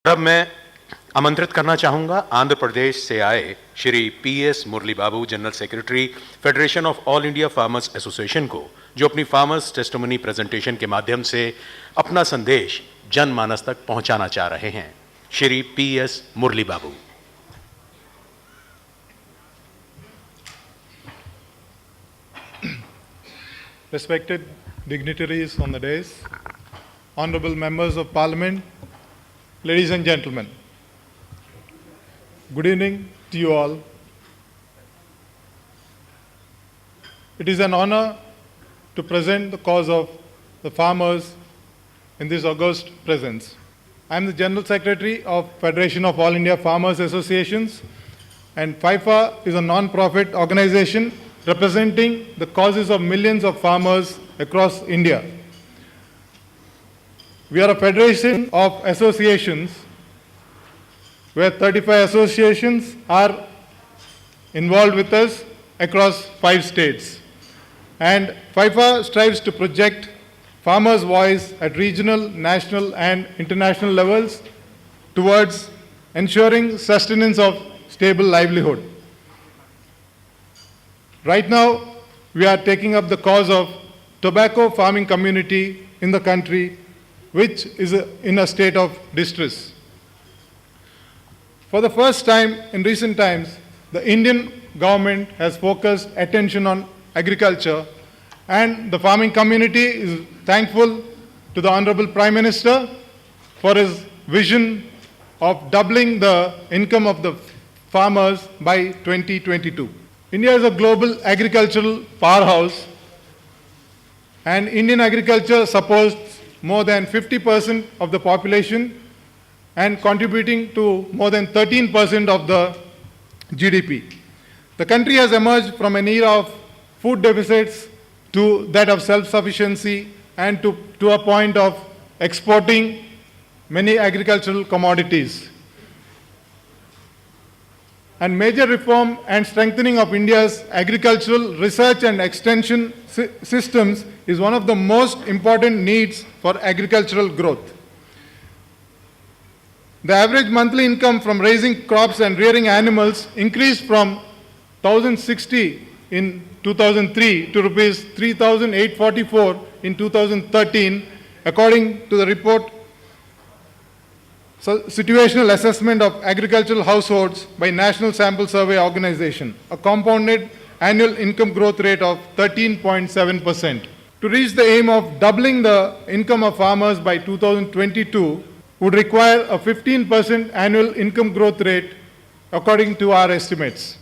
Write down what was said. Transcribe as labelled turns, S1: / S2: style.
S1: अब मैं आमंत्रित करना चाहूंगा आंध्र प्रदेश से आए Shri PS Murali Babu, general secretary federation of all India farmers association को, जो अपनी फार्मर्स टेस्टिमनी प्रेजेंटेशन के माध्यम से अपना संदेश जनमानस तक पहुंचाना चाह रहे हैं। Shri PS Murali Babu.
S2: Respected dignitaries on the dais, honorable members of parliament, ladies and gentlemen, good evening to you all. It is an honor to present the cause of the farmers in this august presence. I am the General Secretary of Federation of All India Farmers Associations, and FIFA is a non-profit organization representing the causes of millions of farmers across India. We are a federation of associations where 35 associations are involved with us across 5 states. And FIFA strives to project farmers' voice at regional, national and international levels towards ensuring sustenance of stable livelihood. Right now, we are taking up the cause of tobacco farming community in the country, which is in a state of distress. For the first time in recent times, the Indian government has focused attention on agriculture, and the farming community is thankful to the Honorable Prime Minister for his vision of doubling the income of the farmers by 2022. India is a global agricultural powerhouse, and Indian agriculture supports more than 50% of the population and contributing to more than 13% of the GDP. The country has emerged from an era of food deficits to that of self-sufficiency and to a point of exporting many agricultural commodities. And major reform and strengthening of India's agricultural research and extension systems is one of the most important needs for agricultural growth. The average monthly income from raising crops and rearing animals increased from 1,060 in 2003 to rupees 3,844 in 2013, according to the report Situational Assessment of Agricultural Households by National Sample Survey Organization, a compounded annual income growth rate of 13.7%. To reach the aim of doubling the income of farmers by 2022 would require a 15% annual income growth rate according to our estimates.